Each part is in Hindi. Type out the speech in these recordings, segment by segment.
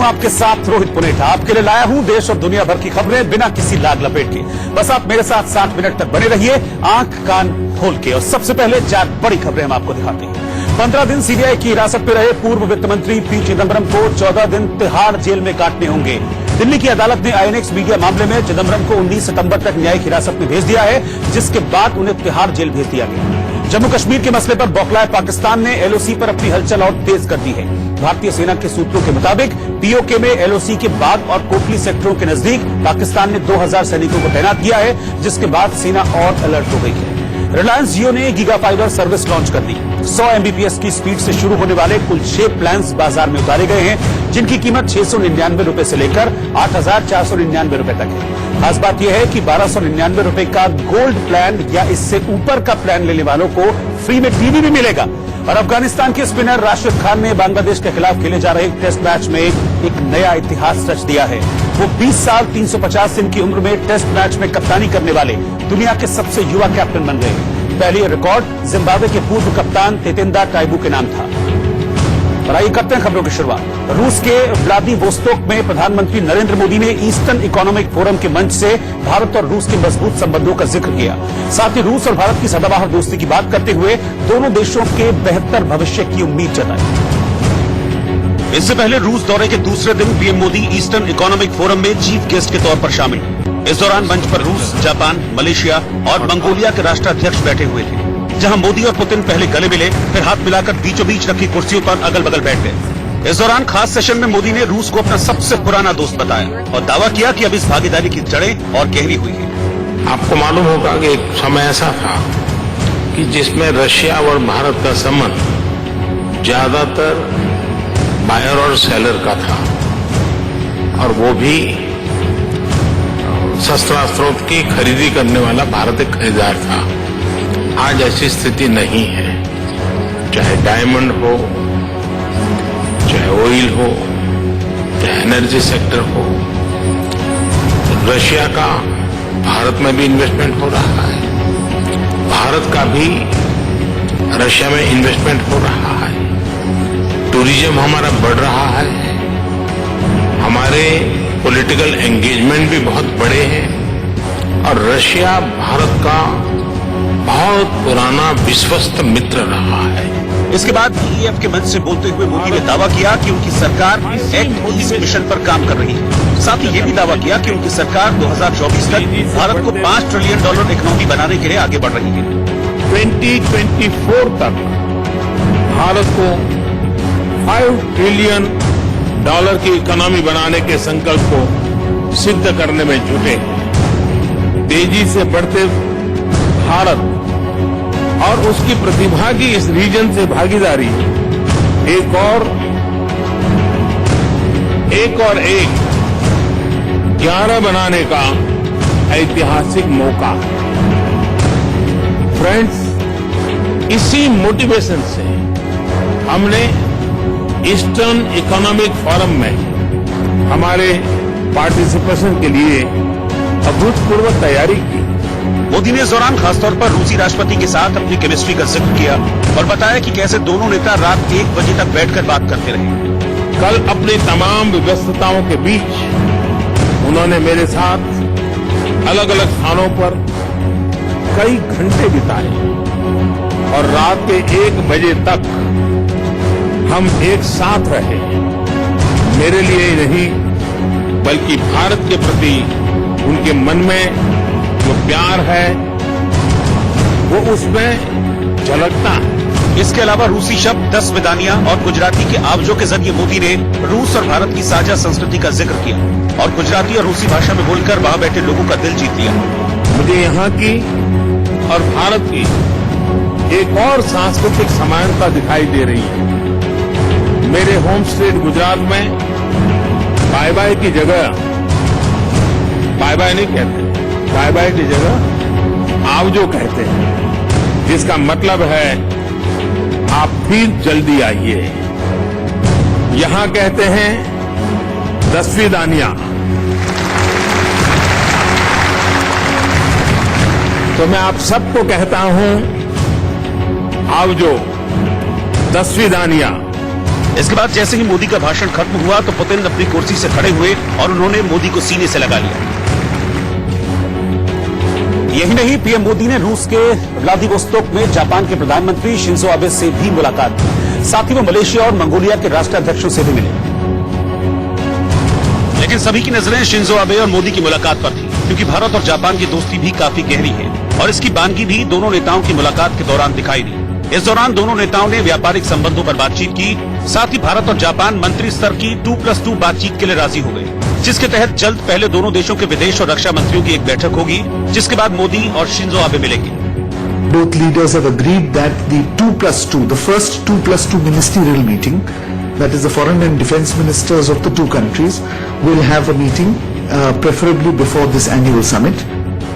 हूं आपके साथ रोहित पुनेठा। आपके लिए लाया हूं देश और दुनिया भर की खबरें बिना किसी लाग लपेट के। बस आप मेरे साथ 60 मिनट तक बने रहिए, आंख कान खोल के। और सबसे पहले 4 बड़ी खबरें हम आपको दिखाते हैं। 15 दिन सीबीआई की हिरासत में रहे पूर्व वित्त मंत्री पी चिदंबरम को 14 दिन तिहाड़ जेल में काटने होंगे। दिल्ली की अदालत ने आईएनएक्स मीडिया मामले में चिदंबरम को 19 सितंबर तक न्यायिक हिरासत में भेज दिया है, जिसके बाद उन्हें तिहाड़ जेल भेज दिया गया। जम्मू कश्मीर के मसले पर बौखलाए पाकिस्तान ने एलओसी पर अपनी हलचल और तेज कर दी है। भारतीय सेना के सूत्रों के मुताबिक पीओके में एलओसी के बाग और कोटली सेक्टरों के नजदीक पाकिस्तान ने 2000 सैनिकों को तैनात किया है, जिसके बाद सेना और अलर्ट हो गई है। रिलायंस जियो ने गीगा फाइबर सर्विस लॉन्च कर दी। 100 एमबीपीएस की स्पीड से शुरू होने वाले कुल 6 प्लान्स बाजार में उतारे गए हैं, जिनकी कीमत 699 रुपए से लेकर 8499 रुपए तक है। खास बात यह है कि 1299 रुपए का गोल्ड प्लान या इससे ऊपर का प्लान लेने वालों को फ्री में टीवी भी मिलेगा। और अफगानिस्तान के स्पिनर राशिद खान ने बांग्लादेश के खिलाफ खेले जा रहे टेस्ट मैच में एक नया इतिहास रच दिया है। वो 20 साल 350 दिन की उम्र में टेस्ट मैच में कप्तानी करने वाले दुनिया के सबसे युवा कैप्टन बन गए। पहले रिकॉर्ड जिम्बाब्वे के पूर्व कप्तान तेतेंदा टाइबू के नाम था। और आइए करते हैं खबरों की शुरुआत। रूस के व्लादिवोस्तोक में प्रधानमंत्री नरेंद्र मोदी ने ईस्टर्न इकोनॉमिक फोरम के मंच से भारत और रूस के मजबूत संबंधों का जिक्र किया। साथ ही रूस और भारत की सदाबहार दोस्ती की बात करते हुए दोनों देशों के बेहतर भविष्य की उम्मीद जताई। इससे पहले रूस दौरे के दूसरे दिन PM Modi eastern economic forum में चीफ गेस्ट के तौर पर शामिल। इस दौरान मंच पर रूस, जापान, मलेशिया और मंगोलिया के राष्ट्राध्यक्ष बैठे हुए थे, जहां मोदी और पुतिन पहले गले मिले, फिर हाथ मिलाकर बीचों बीच रखी कुर्सियों पर अगल बगल बैठ गए। इस दौरान खास सेशन में मोदी ने रूस को अपना सबसे पुराना दोस्त बताया और दावा किया कि अब इस भागीदारी की जड़ें और गहरी हुई है। आपको मालूम होगा कि एक समय ऐसा था कि जिसमें रशिया और भारत का संबंध ज्यादातर बायर और सेलर का था, और वो भी शस्त्रास्त्रों की खरीदी करने वाला भारत एक खरीदार था। आज ऐसी स्थिति नहीं है। चाहे डायमंड हो, चाहे ऑयल हो, चाहे एनर्जी सेक्टर हो, रशिया का भारत में भी इन्वेस्टमेंट हो रहा है, भारत का भी रशिया में इन्वेस्टमेंट हो रहा है, टूरिज्म हमारा बढ़ रहा है, हमारे पॉलिटिकल एंगेजमेंट भी बहुत बड़े हैं, और रशिया भारत का बहुत पुराना विश्वस्त मित्र रहा है। इसके बाद ईएफ के मंच से बोलते हुए मोदी ने दावा किया कि उनकी सरकार एक्ट ईस्ट मिशन पर काम कर रही है। साथ ही ये भी दावा किया कि उनकी सरकार 2024 तक भारत को $5 ट्रिलियन इकोनॉमी बनाने के लिए आगे बढ़ रही है। 2024 तक भारत को $5 ट्रिलियन की इकोनॉमी बनाने के संकल्प को सिद्ध करने में जुटे। तेजी से बढ़ते भारत और उसकी प्रतिभा की इस रीजन से भागीदारी एक और 11 बनाने का ऐतिहासिक मौका। फ्रेंड्स, इसी मोटिवेशन से हमने ईस्टर्न इकोनॉमिक फोरम में हमारे पार्टिसिपेशन के लिए अभूतपूर्व तैयारी की। मोदी ने इस दौरान खासतौर पर रूसी राष्ट्रपति के साथ अपनी केमिस्ट्री का जिक्र किया और बताया कि कैसे दोनों नेता रात 1 बजे तक बैठकर बात करते रहे। कल अपनी तमाम व्यस्तताओं के बीच उन्होंने मेरे साथ अलग अलग स्थानों पर कई घंटे बिताए और रात के 1 बजे तक हम एक साथ रहे। मेरे लिए ही नहीं, बल्कि भारत के प्रति उनके मन में जो प्यार है वो उसमें झलकता है। इसके अलावा रूसी शब्द 10 विदानियां और गुजराती के आवजों के जरिए मोदी ने रूस और भारत की साझा संस्कृति का जिक्र किया और गुजराती और रूसी भाषा में बोलकर वहां बैठे लोगों का दिल जीत लिया। मुझे यहाँ की और भारत की एक और सांस्कृतिक समानता दिखाई दे रही है। मेरे होम स्टेट गुजरात में बाय बाय की जगह बाय बाय नहीं कहते, बाय बाय की जगह आवजो कहते हैं, जिसका मतलब है आप फिर जल्दी आइए। यहां कहते हैं 10 विदानियां। तो मैं आप सबको कहता हूं आवजो, 10 विदानियां। इसके बाद जैसे ही मोदी का भाषण खत्म हुआ तो पुतिन अपनी कुर्सी से खड़े हुए और उन्होंने मोदी को सीने से लगा लिया। यही नहीं, पीएम मोदी ने रूस के व्लादिवोस्तोक में जापान के प्रधानमंत्री शिंजो आबे से भी मुलाकात की। साथ ही वो मलेशिया और मंगोलिया के राष्ट्राध्यक्षों से भी मिले। लेकिन सभी की नजरें शिंजो आबे और मोदी की मुलाकात पर थी, क्योंकि भारत और जापान की दोस्ती भी काफी गहरी है और इसकी बानगी भी दोनों नेताओं की मुलाकात के दौरान दिखाई दी। इस दौरान दोनों नेताओं ने व्यापारिक संबंधों पर बातचीत की। साथ ही भारत और जापान मंत्री स्तर की 2+2 बातचीत के लिए राजी हो गए, जिसके तहत जल्द पहले दोनों देशों के विदेश और रक्षा मंत्रियों की एक बैठक होगी, जिसके बाद मोदी और शिंजो आबे मिलेंगे। Both leaders have agreed that the 2+2, the first 2+2 ministerial meeting, that is the foreign and defense ministers of the two countries, will have a meeting preferably before this annual summit.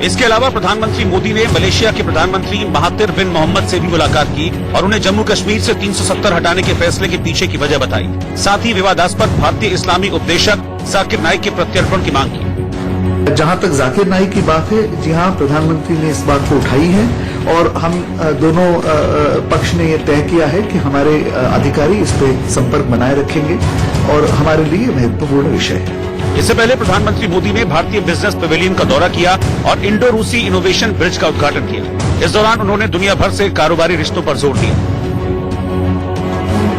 इसके अलावा प्रधानमंत्री मोदी ने मलेशिया के प्रधानमंत्री महातिर बिन मोहम्मद से भी मुलाकात की और उन्हें जम्मू कश्मीर से 370 हटाने के फैसले के पीछे की वजह बताई। साथ ही विवादास्पद भारतीय इस्लामी उपदेशक जाकिर नाइक के प्रत्यर्पण की मांग की। जहां तक जाकिर नाइक की बात है, जी हां, प्रधानमंत्री ने इस बात को उठाई है और हम दोनों पक्ष ने ये तय किया है कि हमारे अधिकारी इस पे संपर्क बनाए रखेंगे और हमारे लिए महत्वपूर्ण विषय है। इससे पहले प्रधानमंत्री मोदी ने भारतीय बिजनेस पेविलियन का दौरा किया और इंडो रूसी इनोवेशन ब्रिज का उद्घाटन किया। इस दौरान उन्होंने दुनिया भर से कारोबारी रिश्तों पर जोर दिया।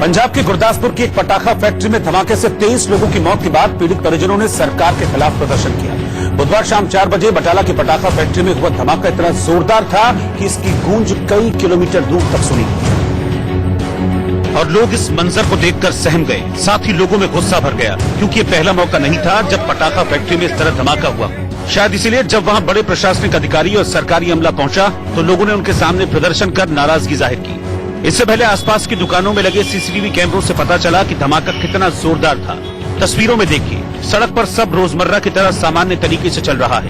पंजाब के गुरदासपुर की एक पटाखा फैक्ट्री में धमाके से 23 लोगों की मौत के बाद पीड़ित परिजनों ने सरकार के खिलाफ प्रदर्शन किया। बुधवार शाम 4 बजे बटाला की पटाखा फैक्ट्री में हुआ धमाका इतना जोरदार था कि इसकी गूंज कई किलोमीटर दूर तक सुनी और लोग इस मंजर को देखकर सहम गए। साथ ही लोगों में गुस्सा भर गया, क्योंकि ये पहला मौका नहीं था जब पटाखा फैक्ट्री में इस तरह धमाका हुआ। शायद इसीलिए जब वहां बड़े प्रशासनिक अधिकारी और सरकारी अमला पहुंचा तो लोगों ने उनके सामने प्रदर्शन कर नाराजगी जाहिर की। इससे पहले आसपास की दुकानों में लगे सीसीटीवी कैमरों से पता चला कि धमाका कितना जोरदार था। तस्वीरों में देखिए, सड़क पर सब रोजमर्रा की तरह सामान्य तरीके से चल रहा है।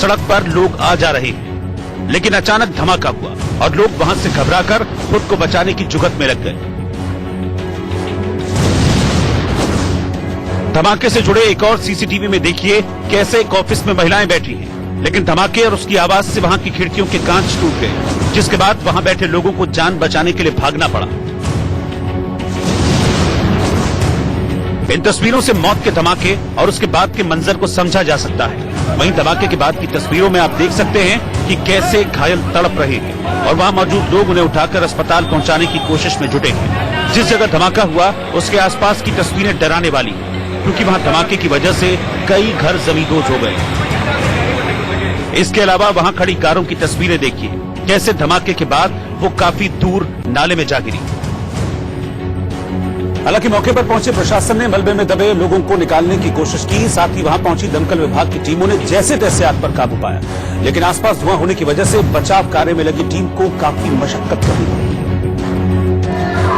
सड़क पर लोग आ जा रहे हैं, लेकिन अचानक धमाका हुआ और लोग वहां से घबराकर खुद को बचाने की जुगत में लग गए। धमाके से जुड़े एक और सीसीटीवी में देखिए कैसे एक ऑफिस में महिलाएं बैठी हैं, लेकिन धमाके और उसकी आवाज से वहां की खिड़कियों के कांच टूट गए, जिसके बाद वहां बैठे लोगों को जान बचाने के लिए भागना पड़ा। इन तस्वीरों से मौत के धमाके और उसके बाद के मंजर को समझा जा सकता है। वहीं धमाके के बाद की तस्वीरों में आप देख सकते हैं कि कैसे घायल तड़प रहे हैं और वहां मौजूद लोग उन्हें उठाकर अस्पताल पहुंचाने की कोशिश में जुटे हैं। जिस जगह धमाका हुआ उसके आसपास की तस्वीरें डराने वाली हैं, क्योंकि वहां धमाके की वजह से कई घर जमींदोज हो गए। इसके अलावा वहां खड़ी कारों की तस्वीरें देखिए, कैसे धमाके के बाद वो काफी दूर नाले में जा गिरी। हालांकि मौके पर पहुंचे प्रशासन ने मलबे में दबे लोगों को निकालने की कोशिश की। साथ ही वहां पहुंची दमकल विभाग की टीमों ने जैसे तैसे आग पर काबू पाया, लेकिन आसपास धुआं होने की वजह से बचाव कार्य में लगी टीम को काफी मशक्कत करनी पड़ी।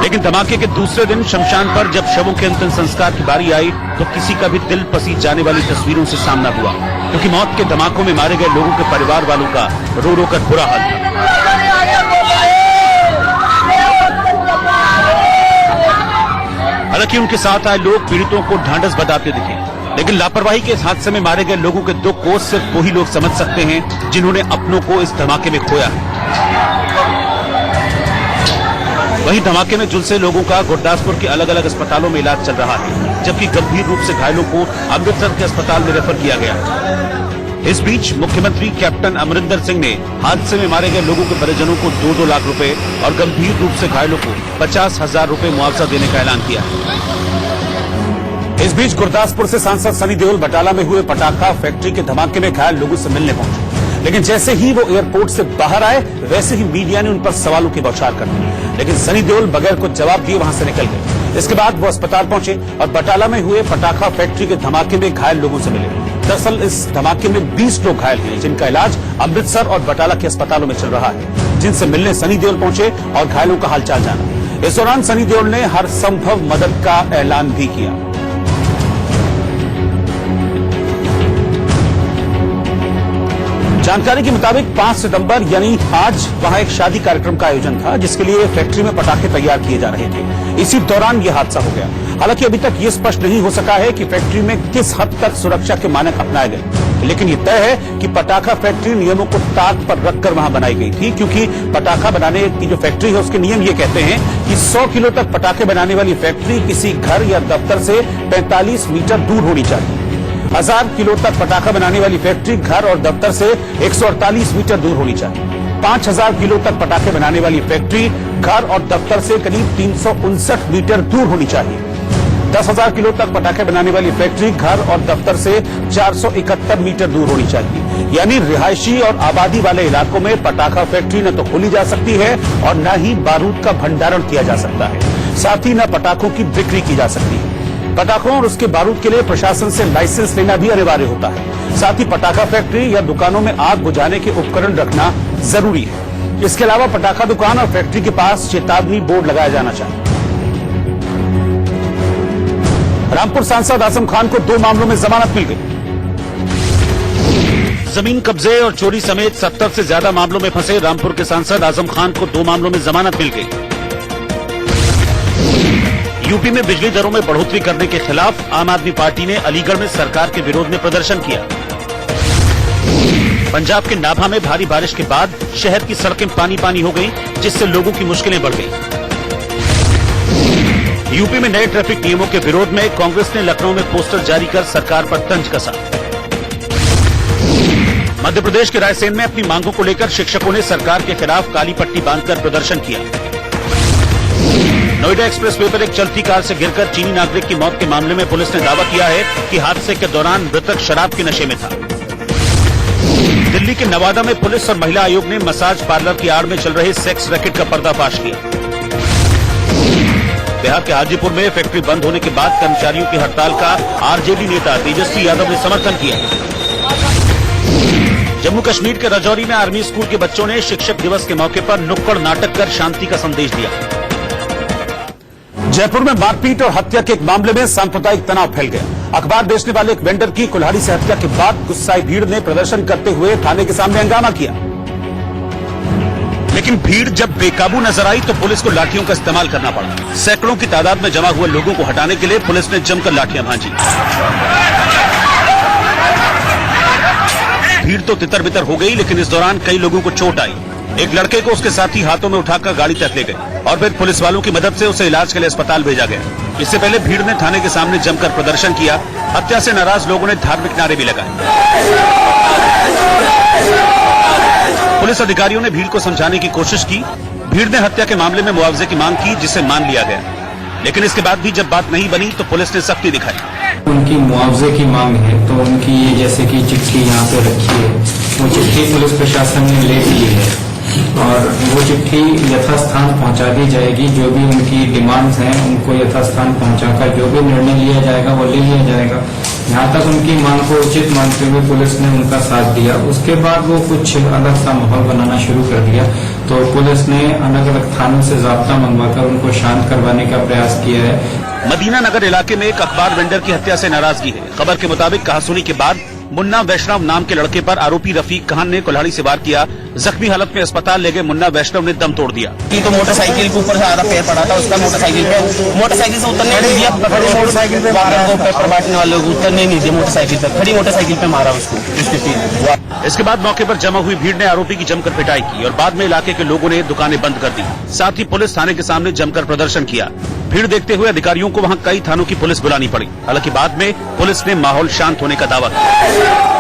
लेकिन धमाके के दूसरे दिन शमशान पर जब शवों के अंतिम संस्कार की बारी आई तो किसी का भी दिल पसीज जाने वाली तस्वीरों से सामना हुआ, क्योंकि मौत के धमाकों में मारे गए लोगों के परिवार वालों का रो रो कर बुरा हाल था। हालांकि उनके साथ आए लोग पीड़ितों को ढांढस बंधाते दिखे, लेकिन लापरवाही के इस हादसे में मारे गए लोगों के दुख को सिर्फ वही लोग समझ सकते हैं जिन्होंने अपनों को इस धमाके में खोया है। वहीं धमाके में झुलसे लोगों का गुरदासपुर के अलग अलग अस्पतालों में इलाज चल रहा है, जबकि गंभीर रूप से घायलों को अमृतसर के अस्पताल में रेफर किया गया। इस बीच मुख्यमंत्री कैप्टन अमरिंदर सिंह ने हादसे में मारे गए लोगों के परिजनों को 2-2 लाख रुपए और गंभीर रूप से घायलों को 50,000 रुपए मुआवजा देने का ऐलान किया। इस बीच गुरदासपुर से सांसद सनी देओल बटाला में हुए पटाखा फैक्ट्री के धमाके में घायल लोगों से मिलने पहुंचे, लेकिन जैसे ही वो एयरपोर्ट से बाहर आए वैसे ही मीडिया ने उन पर सवालों की बौछार कर दी, लेकिन सनी देओल बगैर कुछ जवाब दिए वहां से निकल गए। इसके बाद वो अस्पताल पहुंचे और बटाला में हुए पटाखा फैक्ट्री के धमाके में घायल लोगों से मिले। दरअसल इस धमाके में 20 लोग घायल हैं, जिनका इलाज अमृतसर और बटाला के अस्पतालों में चल रहा है, जिनसे मिलने सनी देओल पहुंचे और घायलों का हालचाल जाना। इस दौरान सनी देओल ने हर संभव मदद का ऐलान भी किया। जानकारी के मुताबिक 5 सितंबर यानी आज वहां एक शादी कार्यक्रम का आयोजन था, जिसके लिए फैक्ट्री में पटाखे तैयार किए जा रहे थे। इसी दौरान यह हादसा हो गया। हालांकि अभी तक ये स्पष्ट नहीं हो सका है कि फैक्ट्री में किस हद तक सुरक्षा के मानक अपनाए गए, लेकिन ये तय है कि पटाखा फैक्ट्री नियमों को ताक पर रखकर वहां बनाई गई थी, क्योंकि पटाखा बनाने की जो फैक्ट्री है उसके नियम ये कहते हैं कि 100 किलो तक पटाखे बनाने वाली फैक्ट्री किसी घर या दफ्तर से 45 मीटर दूर होनी चाहिए। 1000 किलो तक पटाखा बनाने वाली फैक्ट्री घर और दफ्तर से 148 मीटर दूर होनी चाहिए। 5000 किलो तक पटाखे बनाने वाली फैक्ट्री घर और दफ्तर से करीब 359 मीटर दूर होनी चाहिए। 10,000 किलो तक पटाखे बनाने वाली फैक्ट्री घर और दफ्तर से 471 मीटर दूर होनी चाहिए। यानी रिहायशी और आबादी वाले इलाकों में पटाखा फैक्ट्री न तो खोली जा सकती है और न ही बारूद का भंडारण किया जा सकता है, साथ ही न पटाखों की बिक्री की जा सकती है। पटाखों और उसके बारूद के लिए प्रशासन से लाइसेंस लेना भी अनिवार्य होता है। साथ ही पटाखा फैक्ट्री या दुकानों में आग बुझाने के उपकरण रखना जरूरी है। इसके अलावा पटाखा दुकान और फैक्ट्री के पास चेतावनी बोर्ड लगाया जाना चाहिए। रामपुर सांसद आजम खान को 2 मामलों में जमानत मिल गई। जमीन कब्जे और चोरी समेत 70 से ज्यादा मामलों में फंसे रामपुर के सांसद आजम खान को 2 मामलों में जमानत मिल गई। यूपी में बिजली दरों में बढ़ोतरी करने के खिलाफ आम आदमी पार्टी ने अलीगढ़ में सरकार के विरोध में प्रदर्शन किया। पंजाब के नाभा में भारी बारिश के बाद शहर की सड़कें पानी पानी हो गई, जिससे लोगों की मुश्किलें बढ़ गई। यूपी में नए ट्रैफिक नियमों के विरोध में कांग्रेस ने लखनऊ में पोस्टर जारी कर सरकार पर तंज कसा। मध्य प्रदेश के रायसेन में अपनी मांगों को लेकर शिक्षकों ने सरकार के खिलाफ काली पट्टी बांधकर प्रदर्शन किया। नोएडा एक्सप्रेसवे पर एक चलती कार से गिरकर चीनी नागरिक की मौत के मामले में पुलिस ने दावा किया है कि हादसे के दौरान मृतक शराब के नशे में था। दिल्ली के नवादा में पुलिस और महिला आयोग ने मसाज पार्लर की आड़ में चल रहे सेक्स रैकेट का पर्दाफाश किया। बिहार के हाजीपुर में फैक्ट्री बंद होने के बाद कर्मचारियों की हड़ताल का आरजेडी नेता तेजस्वी यादव ने समर्थन किया। जम्मू कश्मीर के राजौरी में आर्मी स्कूल के बच्चों ने शिक्षक दिवस के मौके पर नुक्कड़ नाटक कर शांति का संदेश दिया। जयपुर में मारपीट और हत्या के एक मामले में सांप्रदायिक तनाव फैल गया। अखबार बेचने वाले एक वेंडर की कुल्हाड़ी से हत्या के बाद गुस्साई भीड़ ने प्रदर्शन करते हुए थाने के सामने हंगामा किया, लेकिन भीड़ जब बेकाबू नजर आई तो पुलिस को लाठियों का इस्तेमाल करना पड़ा। सैकड़ों की तादाद में जमा हुए लोगों को हटाने के लिए पुलिस ने जमकर लाठियां भांजी। भीड़ तो तितर बितर हो गई, लेकिन इस दौरान कई लोगों को चोट आई। एक लड़के को उसके साथी हाथों में उठाकर गाड़ी तक ले गए और फिर पुलिस वालों की मदद से उसे इलाज के लिए अस्पताल भेजा गया। इससे पहले भीड़ ने थाने के सामने जमकर प्रदर्शन किया। हत्या से नाराज लोगों ने धार्मिक नारे भी लगाए। पुलिस अधिकारियों ने भीड़ को समझाने की कोशिश की। भीड़ ने हत्या के मामले में मुआवजे की मांग की, जिसे मान लिया गया, लेकिन इसके बाद भी जब बात नहीं बनी तो पुलिस ने सख्ती दिखाई। उनकी मुआवजे की मांग है तो उनकी ये जैसे कि चिट्ठी यहाँ पे रखी है, वो चिट्ठी पुलिस प्रशासन ने ले ली है और वो चिट्ठी यथास्थान पहुंचा दी जाएगी। जो भी उनकी डिमांड्स हैं उनको यथास्थान पहुंचाकर जो भी निर्णय लिया जाएगा वो ले लिया जाएगा। यहाँ तक उनकी मांग को उचित मानते हुए पुलिस ने उनका साथ दिया। उसके बाद वो कुछ अलग सा माहौल बनाना शुरू कर दिया, तो पुलिस ने अलग अलग थानों से जाब्ता मंगवाकर उनको शांत करवाने का प्रयास किया है। मदीना नगर इलाके में एक अखबार वेंडर की हत्या से नाराजगी है। खबर के मुताबिक कहासुनी के बाद मुन्ना वैष्णव नाम के लड़के पर आरोपी रफीक खान ने कुल्हाड़ी से वार किया। जख्मी हालत में अस्पताल ले गए मुन्ना वैष्णव ने दम तोड़ दिया। तो मोटरसाइकिल के ऊपर से आधा पैर पड़ा था उसका, मोटरसाइकिल से उतरने नहीं दिया। मोटरसाइकिल पे मारा को पेपर बांटने वालों को उतरने नहीं दिया। मोटरसाइकिल पे खड़ी मोटरसाइकिल पे मारा उसको। इसके बाद मौके पर जमा हुई भीड़ ने आरोपी की जमकर पिटाई की और बाद में इलाके के लोगों ने दुकानें बंद कर दी। साथ ही पुलिस थाने के सामने जमकर प्रदर्शन किया। भीड़ देखते हुए अधिकारियों को वहां कई थानों की पुलिस बुलानी पड़ी। हालांकि बाद में पुलिस ने माहौल शांत होने का दावा किया।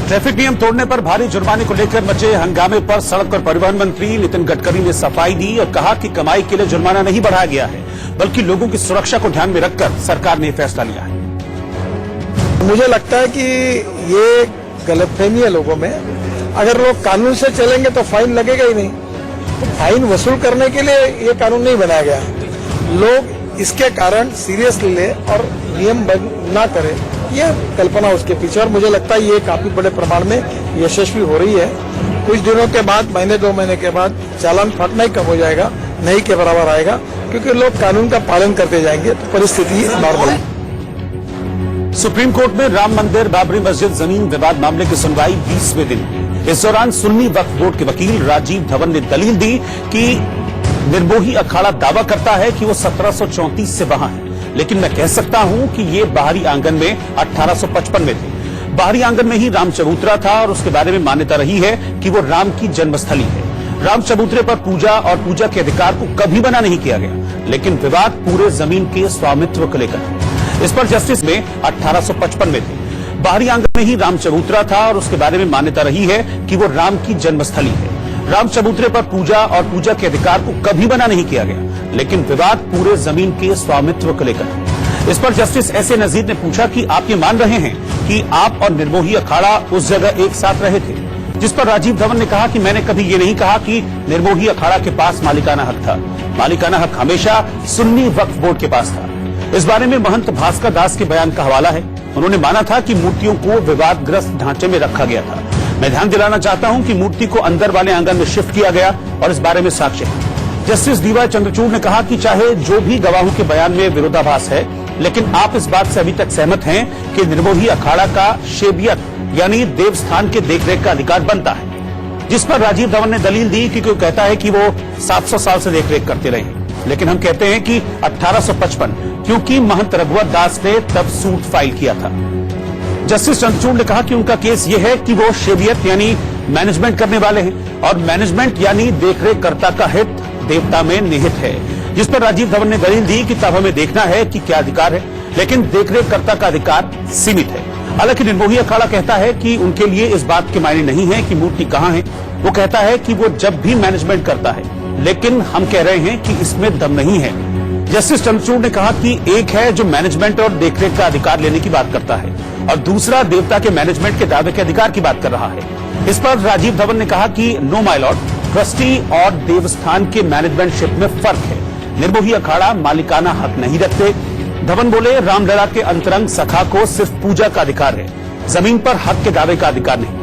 ट्रैफिक नियम तोड़ने पर भारी जुर्माने को लेकर मचे हंगामे पर सड़क और परिवहन मंत्री नितिन गडकरी ने सफाई दी और कहा कि कमाई के लिए जुर्माना नहीं बढ़ाया गया है, बल्कि लोगों की सुरक्षा को ध्यान में रखकर सरकार ने फैसला लिया है। मुझे लगता है कि ये गलतफहमी है लोगों में। अगर लोग कानून से चलेंगे तो फाइन लगेगा ही नहीं। तो फाइन वसूल करने के लिए ये कानून नहीं बनाया गया। लोग इसके कारण सीरियसली ले और नियम ना करें, ये कल्पना उसके पीछे। और मुझे लगता है ये काफी बड़े प्रमाण में यशस्वी हो रही है। कुछ दिनों के बाद, महीने 2 महीने के बाद चालान फटना ही कम हो जाएगा, नहीं के बराबर आएगा, क्योंकि लोग कानून का पालन करते जाएंगे तो परिस्थिति नॉर्मल है। सुप्रीम कोर्ट में राम मंदिर बाबरी मस्जिद जमीन विवाद मामले की सुनवाई 20वें दिन। इस दौरान सुन्नी वक्फ बोर्ड के वकील राजीव धवन ने दलील दी कि निर्मोही अखाड़ा दावा करता है कि वो 1734 से वहां है, लेकिन मैं कह सकता हूं कि ये बाहरी आंगन में 1855 में थे। बाहरी आंगन में ही राम चबूतरा था और उसके बारे में मान्यता रही है कि वो राम की जन्मस्थली है। राम चबूतरे पर पूजा और पूजा के अधिकार को कभी मना नहीं किया गया, लेकिन विवाद पूरे जमीन के स्वामित्व को लेकर है। इस पर जस्टिस में 1855 में थे। बाहरी आंगन में ही राम चबूतरा था और उसके बारे में मान्यता रही है कि वो राम की जन्मस्थली है। राम चबूतरे पर पूजा और पूजा के अधिकार को कभी मना नहीं किया गया, लेकिन विवाद पूरे जमीन के स्वामित्व को लेकर है। इस पर जस्टिस एस ए नजीर ने पूछा कि आप ये मान रहे हैं कि आप और निर्मोही अखाड़ा उस जगह एक साथ रहे थे? जिस पर राजीव धवन ने कहा कि मैंने कभी ये नहीं कहा कि निर्मोही अखाड़ा के पास मालिकाना हक था। मालिकाना हक हमेशा सुन्नी वक्फ बोर्ड के पास था। इस बारे में महंत भास्कर दास के बयान का हवाला है। उन्होंने माना था कि मूर्तियों को विवादग्रस्त ढांचे में रखा गया था। मैं ध्यान दिलाना चाहता हूं कि मूर्ति को अंदर वाले आंगन में शिफ्ट किया गया और इस बारे में साक्ष्य है। जस्टिस डीवाई चंद्रचूड़ ने कहा कि चाहे जो भी गवाहों के बयान में विरोधाभास है, लेकिन आप इस बात से अभी तक सहमत हैं कि निर्मोही अखाड़ा का शेबियत यानी देवस्थान के देखरेख का अधिकार बनता है। जिस पर राजीव धवन ने दलील दी कि कोई कहता है कि वो 700 साल से देखरेख करते रहे, लेकिन हम कहते हैं कि 1855, क्योंकि महंत रघुवर दास ने तब सूट फाइल किया था। जस्टिस चंद्रचूड़ ने कहा कि उनका केस यह है कि वो शेबियत यानी मैनेजमेंट करने वाले हैं और मैनेजमेंट यानी देखरेखकर्ता का हित देवता में निहित है। जिस पर राजीव धवन ने दलील दी कि तब हमें देखना है कि क्या अधिकार है, लेकिन देखरेखकर्ता का अधिकार सीमित है। हालांकि निर्मोही अखाड़ा कहता है कि उनके लिए इस बात के मायने नहीं है कि मूर्ति कहां है। वो कहता है कि वो जब भी मैनेजमेंट करता है, लेकिन हम कह रहे हैं कि इसमें दम नहीं है। जस्टिस चंद्रचूड़ ने कहा कि एक है जो मैनेजमेंट और देखरेख का अधिकार लेने की बात करता है और दूसरा देवता के मैनेजमेंट के दावे के अधिकार की बात कर रहा है। इस पर राजीव धवन ने कहा कि नो माय लॉर्ड, ट्रस्टी और देवस्थान के मैनेजमेंटशिप में फर्क है। निर्मोही अखाड़ा मालिकाना हक नहीं रखते। धवन बोले, रामलला के अंतरंग सखा को सिर्फ पूजा का अधिकार है, जमीन पर हक के दावे का अधिकार नहीं।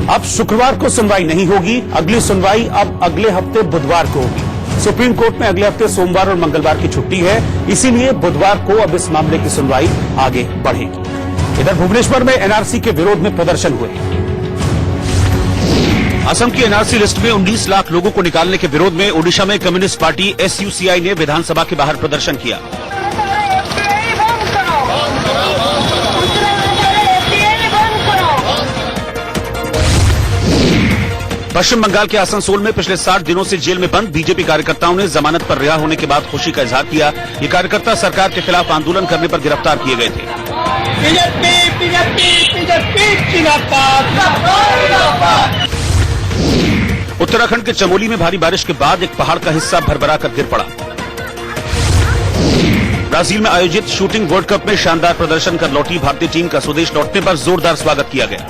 अब शुक्रवार को सुनवाई नहीं होगी। अगली सुनवाई अब अगले हफ्ते बुधवार को होगी। सुप्रीम कोर्ट में अगले हफ्ते सोमवार और मंगलवार की छुट्टी है, इसीलिए बुधवार को अब इस मामले की सुनवाई आगे बढ़ेगी। इधर भुवनेश्वर में एनआरसी के विरोध में प्रदर्शन हुए। असम की एनआरसी लिस्ट में 19 लाख लोगों को निकालने के विरोध में ओडिशा में कम्युनिस्ट पार्टी एसयूसीआई ने विधानसभा के बाहर प्रदर्शन किया। पश्चिम बंगाल के आसनसोल में पिछले 60 दिनों से जेल में बंद बीजेपी कार्यकर्ताओं ने जमानत पर रिहा होने के बाद खुशी का इजहार किया। ये कार्यकर्ता सरकार के खिलाफ आंदोलन करने पर गिरफ्तार किए गए थे। उत्तराखंड के चमोली में भारी बारिश के बाद एक पहाड़ का हिस्सा भरभरा कर गिर पड़ा। ब्राजील में आयोजित शूटिंग वर्ल्ड कप में शानदार प्रदर्शन कर लौटी भारतीय टीम का स्वदेश लौटने पर जोरदार स्वागत किया गया।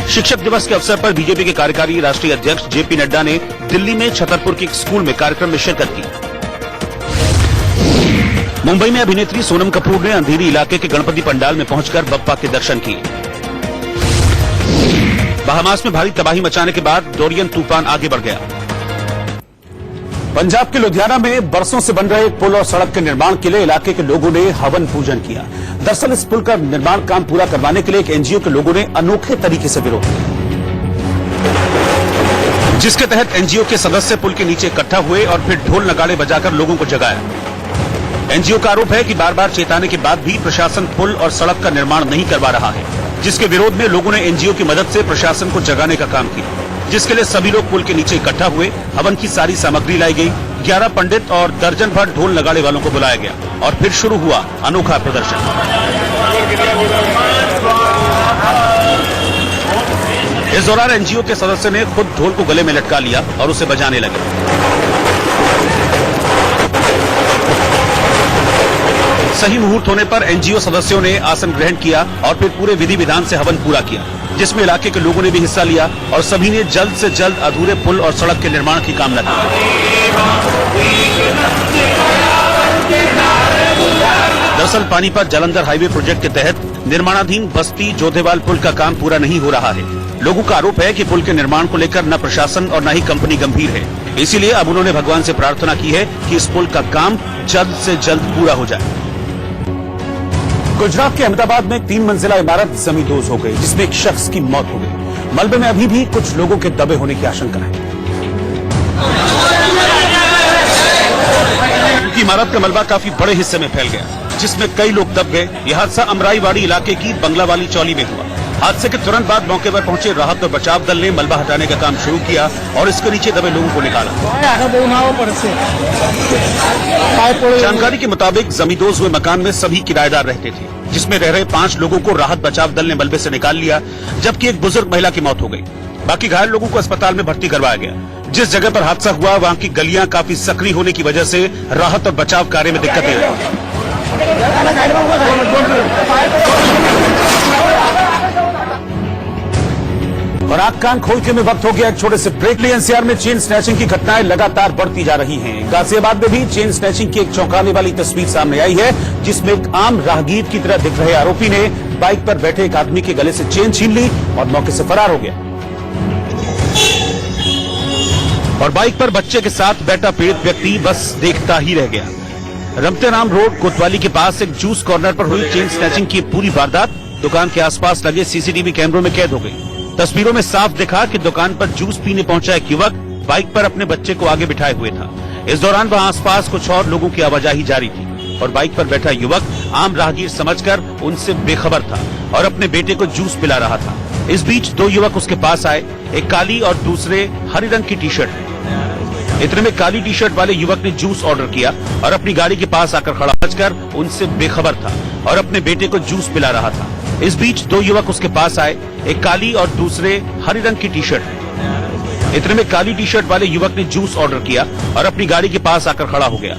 शिक्षक दिवस के अवसर पर बीजेपी के कार्यकारी राष्ट्रीय अध्यक्ष जेपी नड्डा ने दिल्ली में छतरपुर के एक स्कूल में कार्यक्रम में शिरकत की। मुंबई में अभिनेत्री सोनम कपूर ने अंधेरी इलाके के गणपति पंडाल में पहुंचकर बप्पा के दर्शन किए। बहामास में भारी तबाही मचाने के बाद डोरियन तूफान आगे बढ़ गया। पंजाब के लुधियाना में बरसों से बन रहे पुल और सड़क के निर्माण के लिए इलाके के लोगों ने हवन पूजन किया। दरअसल इस पुल का निर्माण काम पूरा करवाने के लिए एक एनजीओ के लोगों ने अनोखे तरीके से विरोध किया, जिसके तहत एनजीओ के सदस्य पुल के नीचे इकट्ठा हुए और फिर ढोल नगाड़े बजाकर लोगों को जगाया। एनजीओ का आरोप है कि बार बार चेताने के बाद भी प्रशासन पुल और सड़क का निर्माण नहीं करवा रहा है, जिसके विरोध में लोगों ने एनजीओ की मदद से प्रशासन को जगाने का काम किया, जिसके लिए सभी लोग पुल के नीचे इकट्ठा हुए। हवन की सारी सामग्री लाई गई। 11 पंडित और दर्जन भर ढोल नगाड़े वालों को बुलाया गया और फिर शुरू हुआ अनोखा प्रदर्शन। इस दौरान एनजीओ के सदस्य ने खुद ढोल को गले में लटका लिया और उसे बजाने लगे। सही मुहूर्त होने पर एनजीओ सदस्यों ने आसन ग्रहण किया और फिर पूरे विधि विधान से हवन पूरा किया, जिसमें इलाके के लोगों ने भी हिस्सा लिया और सभी ने जल्द से जल्द अधूरे पुल और सड़क के निर्माण की कामना की। दरअसल पानीपत जालंधर हाईवे प्रोजेक्ट के तहत निर्माणाधीन बस्ती जोधेवाल पुल का काम पूरा नहीं हो रहा है। लोगों का आरोप है कि पुल के निर्माण को लेकर न प्रशासन और न ही कंपनी गंभीर है। इसीलिए अब उन्होंने भगवान से प्रार्थना की है कि इस पुल का काम जल्द से जल्द पूरा हो जाए। गुजरात के अहमदाबाद में 3 मंजिला इमारत जमींदोज हो गई, जिसमें एक शख्स की मौत हो गई। मलबे में अभी भी कुछ लोगों के दबे होने की आशंका है। क्योंकि इमारत का मलबा काफी बड़े हिस्से में फैल गया, जिसमें कई लोग दब गए। यह हादसा अमराईवाड़ी इलाके की बंगलावाली चौली में हुआ। हादसे के तुरंत बाद मौके पर पहुंचे राहत और बचाव दल ने मलबा हटाने का काम शुरू किया और इसके नीचे दबे लोगों को निकाला। जानकारी के मुताबिक जमींदोज हुए मकान में सभी किराएदार रहते थे, जिसमें रह रहे 5 लोगों को राहत बचाव दल ने मलबे से निकाल लिया, जबकि एक बुजुर्ग महिला की मौत हो गई। बाकी घायल लोगों को अस्पताल में भर्ती करवाया गया। जिस जगह पर हादसा हुआ वहां की गलियां काफी सक्रिय होने की वजह से राहत और बचाव कार्य में दिक्कतें आई। और आंख कान खोल के में वक्त हो गया एक छोटे से ब्रेक लिए। एनसीआर में चेन स्नैचिंग की घटनाएं लगातार बढ़ती जा रही हैं। गाजियाबाद में भी चेन स्नैचिंग की एक चौंकाने वाली तस्वीर सामने आई है, जिसमें एक आम राहगीर की तरह दिख रहे आरोपी ने बाइक पर बैठे एक आदमी के गले से चेन छीन ली और मौके से फरार हो गया। और बाइक पर बच्चे के साथ बैठा पीड़ित व्यक्ति बस देखता ही रह गया। रमतेराम रोड कोतवाली के पास एक जूस कॉर्नर पर हुई चेन स्नैचिंग की पूरी वारदात दुकान के आसपास लगे सीसीटीवी कैमरों में कैद हो गई। तस्वीरों में साफ दिखा कि दुकान पर जूस पीने पहुंचा एक युवक बाइक पर अपने बच्चे को आगे बिठाए हुए था। इस दौरान वहां आसपास कुछ और लोगों की आवाजाही जारी थी और बाइक पर बैठा युवक आम राहगीर समझकर उनसे बेखबर था और अपने बेटे को जूस पिला रहा था। इस बीच 2 युवक उसके पास आए, एक काली और दूसरे हरी रंग की टी शर्ट में। इतने में काली टी शर्ट वाले युवक ने जूस ऑर्डर किया और अपनी गाड़ी के पास आकर खड़ा समझकर उनसे बेखबर था और अपने बेटे को जूस पिला रहा था। इस बीच 2 युवक उसके पास आए, एक काली और दूसरे हरी रंग की टी शर्ट में। इतने में काली टी शर्ट वाले युवक ने जूस ऑर्डर किया और अपनी गाड़ी के पास आकर खड़ा हो गया।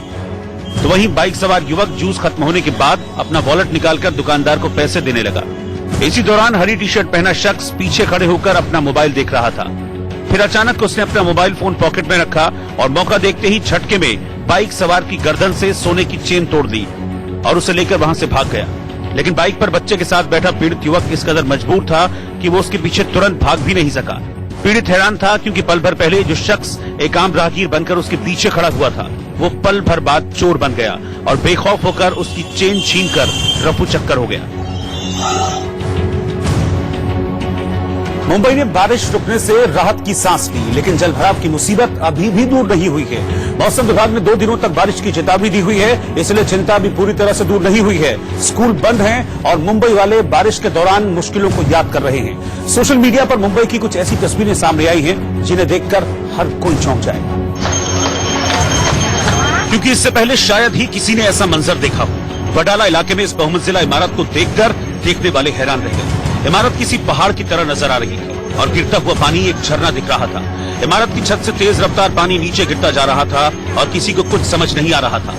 तो वहीं बाइक सवार युवक जूस खत्म होने के बाद अपना वॉलेट निकालकर दुकानदार को पैसे देने लगा। इसी दौरान हरी टी शर्ट पहना शख्स पीछे खड़े होकर अपना मोबाइल देख रहा था। फिर अचानक उसने अपना मोबाइल फोन पॉकेट में रखा और मौका देखते ही झटके में बाइक सवार की गर्दन से सोने की चेन तोड़ दी और उसे लेकर वहां से भाग गया। लेकिन बाइक पर बच्चे के साथ बैठा पीड़ित युवक इस कदर मजबूर था कि वो उसके पीछे तुरंत भाग भी नहीं सका। पीड़ित हैरान था क्योंकि पल भर पहले जो शख्स एक आम राहगीर बनकर उसके पीछे खड़ा हुआ था, वो पल भर बाद चोर बन गया और बेखौफ होकर उसकी चेन छीनकर रफू चक्कर हो गया। मुंबई में बारिश रुकने से राहत की सांस ली, लेकिन जलभराव की मुसीबत अभी भी दूर नहीं हुई है। मौसम विभाग ने 2 दिनों तक बारिश की चेतावनी दी हुई है, इसलिए चिंता भी पूरी तरह से दूर नहीं हुई है। स्कूल बंद हैं और मुंबई वाले बारिश के दौरान मुश्किलों को याद कर रहे हैं। सोशल मीडिया पर मुंबई की कुछ ऐसी तस्वीरें सामने आई हैं जिन्हें देखकर हर कोई चौंक जाए, क्योंकि इससे पहले शायद ही किसी ने ऐसा मंजर देखा हो। वडाला इलाके में इस बहुमंजिला इमारत को देखकर देखने वाले हैरान रह गए। इमारत किसी पहाड़ की तरह नजर आ रही थी और गिरता हुआ पानी एक झरना दिख रहा था। इमारत की छत से तेज रफ्तार पानी नीचे गिरता जा रहा था और किसी को कुछ समझ नहीं आ रहा था।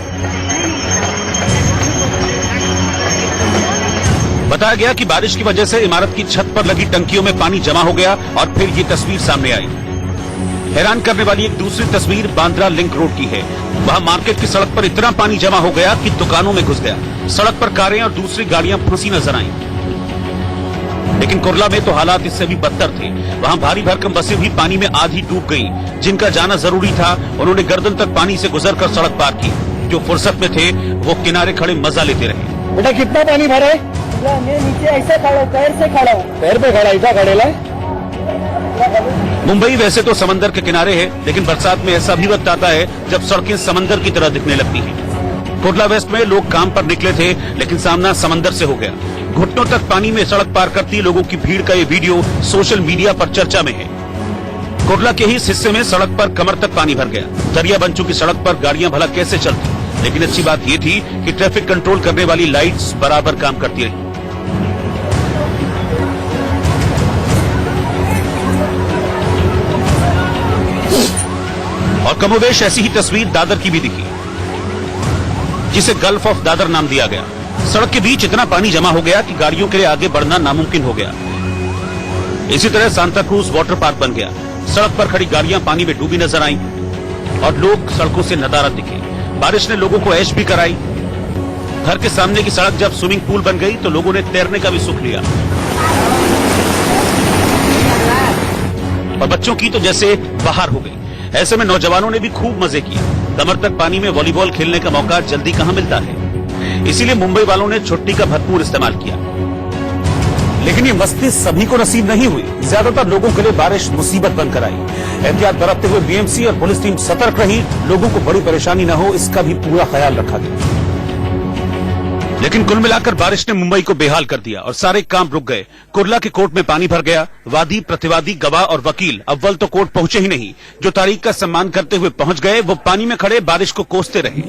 बताया गया कि बारिश की वजह से इमारत की छत पर लगी टंकियों में पानी जमा हो गया और फिर ये तस्वीर सामने आई। हैरान करने वाली एक दूसरी तस्वीर बांद्रा लिंक रोड की है। वहां मार्केट की सड़क पर इतना पानी जमा हो गया कि दुकानों में घुस गया। सड़क पर कारें और दूसरी गाड़ियां फंसी नजर आईं। लेकिन कुर्ला में तो हालात इससे भी बदतर थे। वहां भारी भरकम बसें भी पानी में आधी डूब गईं। जिनका जाना जरूरी था उन्होंने गर्दन तक पानी से गुजरकर सड़क पार की। जो फुर्सत में थे वो किनारे खड़े मजा लेते रहे। बेटा कितना पानी भरा है? मैं नीचे ऐसे खड़ा हूँ, पैर से खड़ा हूँ। पैर पे खड़ा ऐसा खड़ेला है? मुंबई वैसे तो समंदर के किनारे है, लेकिन बरसात में ऐसा भी वक्त आता है जब सड़कें समंदर की तरह दिखने लगती हैं। कुर्ला वेस्ट में लोग काम पर निकले थे, लेकिन सामना समंदर से हो गया। घुटनों तक पानी में सड़क पार करती लोगों की भीड़ का ये वीडियो सोशल मीडिया पर चर्चा में है। कुर्ला के ही इस हिस्से में सड़क पर कमर तक पानी भर गया। दरिया बन चुकी सड़क पर गाड़ियां भला कैसे चलती, लेकिन अच्छी बात ये थी कि ट्रैफिक कंट्रोल करने वाली लाइट्स बराबर काम करती रही। और कमोबेश ऐसी ही तस्वीर दादर की भी दिखी, जिसे गल्फ ऑफ दादर नाम दिया गया। सड़क के बीच इतना पानी जमा हो गया कि गाड़ियों के लिए आगे बढ़ना नामुमकिन हो गया। इसी तरह सांता क्रूज वाटर पार्क बन गया। सड़क पर खड़ी गाड़ियां पानी में डूबी नजर आईं और लोग सड़कों से नदारद दिखे। बारिश ने लोगों को ऐश भी कराई। घर के सामने की सड़क जब स्विमिंग पूल बन गई तो लोगों ने तैरने का भी सुख लिया। और बच्चों की तो जैसे बाहर हो गई। ऐसे में नौजवानों ने भी खूब मजे किए। कमर तक पानी में वॉलीबॉल खेलने का मौका जल्दी कहां मिलता है, इसीलिए मुंबई वालों ने छुट्टी का भरपूर इस्तेमाल किया। लेकिन ये मस्ती सभी को नसीब नहीं हुई। ज्यादातर लोगों के लिए बारिश मुसीबत बनकर आई। एहतियात बरतते हुए बीएमसी और पुलिस टीम सतर्क रही। लोगों को बड़ी परेशानी न हो, इसका भी पूरा ख्याल रखा गया। लेकिन कुल मिलाकर बारिश ने मुंबई को बेहाल कर दिया और सारे काम रुक गए। कुर्ला के कोर्ट में पानी भर गया। वादी, प्रतिवादी, गवाह और वकील अव्वल तो कोर्ट पहुंचे ही नहीं। जो तारीख का सम्मान करते हुए पहुंच गए, वो पानी में खड़े बारिश को कोसते रहे।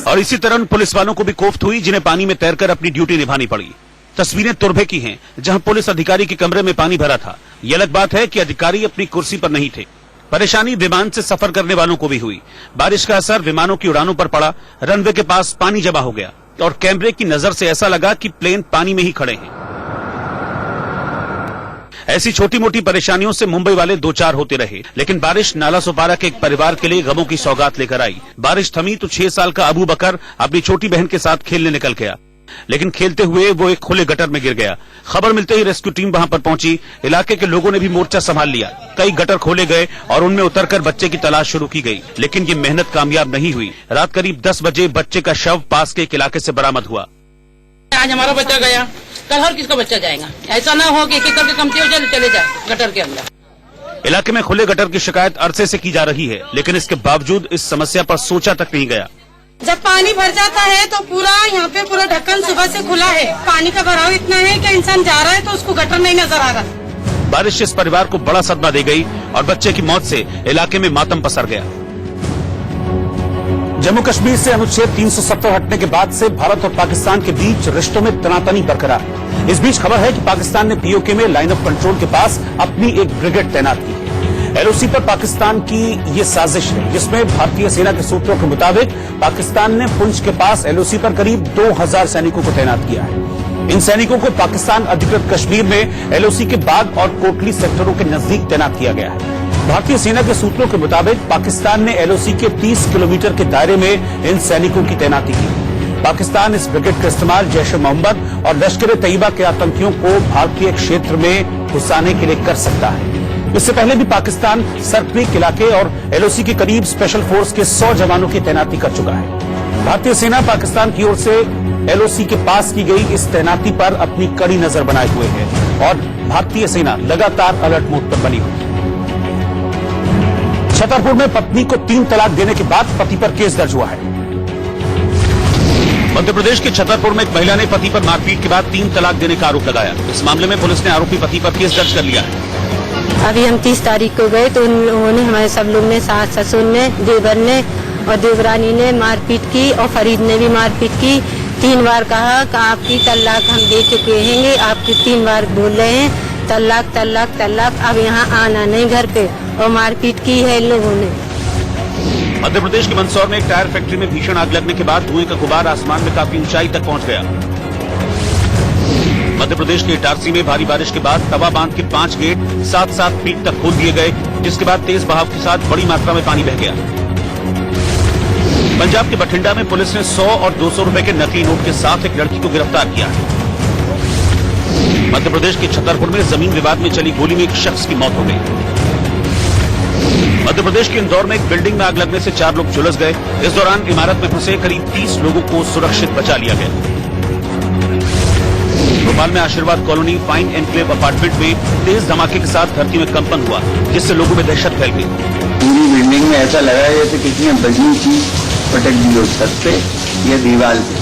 और इसी तरह पुलिस वालों को भी कोफ्त हुई, जिन्हें पानी में तैरकर अपनी ड्यूटी निभानी पड़ी। तस्वीरें तुर्भे की हैं, जहां पुलिस अधिकारी के कमरे में पानी भरा था। यह अलग बात है कि अधिकारी अपनी कुर्सी पर नहीं थे। परेशानी विमान से सफर करने वालों को भी हुई। बारिश का असर विमानों की उड़ानों पर पड़ा। रनवे के पास पानी जमा हो गया और कैमरे की नजर से ऐसा लगा कि प्लेन पानी में ही खड़े हैं। ऐसी छोटी मोटी परेशानियों से मुंबई वाले दो चार होते रहे, लेकिन बारिश नाला सोपारा के एक परिवार के लिए गमों की सौगात लेकर आई। बारिश थमी तो 6 साल का अबू बकर अपनी छोटी बहन के साथ खेलने निकल गया, लेकिन खेलते हुए वो एक खुले गटर में गिर गया। खबर मिलते ही रेस्क्यू टीम वहां पर पहुंची। इलाके के लोगों ने भी मोर्चा संभाल लिया। कई गटर खोले गए और उनमें उतरकर बच्चे की तलाश शुरू की गई, लेकिन ये मेहनत कामयाब नहीं हुई। रात करीब 10 बजे बच्चे का शव पास के एक इलाके से बरामद हुआ। आज हमारा बच्चा गया, कल हर किसका बच्चा जाएगा। ऐसा ना हो कि एक करके कमती हो जाए चले जाए गटर के अंदर। इलाके में खुले गटर की शिकायत अरसे से की जा रही है, लेकिन इसके बावजूद इस समस्या पर सोचा तक नहीं गया। जब पानी भर जाता है तो पूरा यहाँ पे पूरा ढक्कन सुबह से खुला है। पानी का भराव इतना है कि इंसान जा रहा है तो उसको गटर नहीं नजर आ रहा। बारिश इस परिवार को बड़ा सदमा दे गई और बच्चे की मौत से इलाके में मातम पसर गया। जम्मू कश्मीर से अनुच्छेद 370 हटने के बाद से भारत और पाकिस्तान के बीच रिश्तों में तनातनी बरकरार। इस बीच खबर है कि पाकिस्तान ने पीओके में लाइन ऑफ कंट्रोल के पास अपनी एक ब्रिगेड तैनात की है। एलओसी पर पाकिस्तान की ये साजिश है, जिसमें भारतीय सेना के सूत्रों के मुताबिक पाकिस्तान ने पुंछ के पास एलओसी पर करीब 2000 सैनिकों को तैनात किया है। इन सैनिकों को पाकिस्तान अधिकृत कश्मीर में एलओसी के बाग और कोटली सेक्टरों के नजदीक तैनात किया गया है। भारतीय सेना के सूत्रों के मुताबिक पाकिस्तान ने एलओसी के 30 किलोमीटर के दायरे में इन सैनिकों की तैनाती की। पाकिस्तान इस ब्रिगेड का इस्तेमाल जैश ए मोहम्मद और लश्कर ए तैयबा के आतंकियों को भारतीय क्षेत्र में घुसाने के लिए कर सकता है। इससे पहले भी पाकिस्तान सरक्रीक इलाके और एलओसी के करीब स्पेशल फोर्स के 100 जवानों की तैनाती कर चुका है। भारतीय सेना पाकिस्तान की ओर से एलओसी के पास की गई इस तैनाती पर अपनी कड़ी नजर बनाए हुए है और भारतीय सेना लगातार अलर्ट मोड पर बनी हुई है। छतरपुर में पत्नी को 3 तलाक देने के बाद पति पर केस दर्ज हुआ है। मध्य प्रदेश के छतरपुर में एक महिला ने पति पर मारपीट के बाद 3 तलाक देने का आरोप लगाया। इस मामले में पुलिस ने आरोपी पति पर केस दर्ज कर लिया है। अभी हम 30 तारीख को गए तो उन लोगों ने, हमारे सब लोग ने, सास ससुर ने, देवर ने और देवरानी ने मारपीट की और फरीद ने भी मारपीट की। 3 बार कहा कि आपकी तलाक हम दे चुके हैं, आपकी 3 बार बोल रहे हैं तलाक तलाक तलाक। अब यहाँ आना नहीं घर पे, और मारपीट की है इन लोगों ने। मध्य प्रदेश के मंदसौर में एक टायर फैक्ट्री में भीषण आग लगने के बाद धुएं का गुबार आसमान में काफी ऊंचाई तक पहुंच गया। मध्य प्रदेश के इटारसी में भारी बारिश के बाद तवा बांध के 5 गेट 7-7 फीट तक खोल दिए गए, जिसके बाद तेज बहाव के साथ बड़ी मात्रा में पानी बह गया। पंजाब के बठिंडा में पुलिस ने 100 और 200 रुपए के नकली नोट के साथ एक लड़की को गिरफ्तार किया है। मध्य प्रदेश के छतरपुर में जमीन विवाद में चली गोली में एक शख्स की मौत हो गई। मध्य प्रदेश के इंदौर में एक बिल्डिंग में आग लगने से 4 लोग झुलस गए। इस दौरान इमारत में फंसे करीब 30 लोगों को सुरक्षित बचा लिया गया। भोपाल में आशीर्वाद कॉलोनी फाइन एनक्लेव अपार्टमेंट में तेज धमाके के साथ धरती में कंपन हुआ, जिससे लोगों में दहशत फैल गई। पूरी बिल्डिंग में ऐसा लगा जैसे किसी ने बजनी चीज पटक दी हो छत पे या दीवार पे।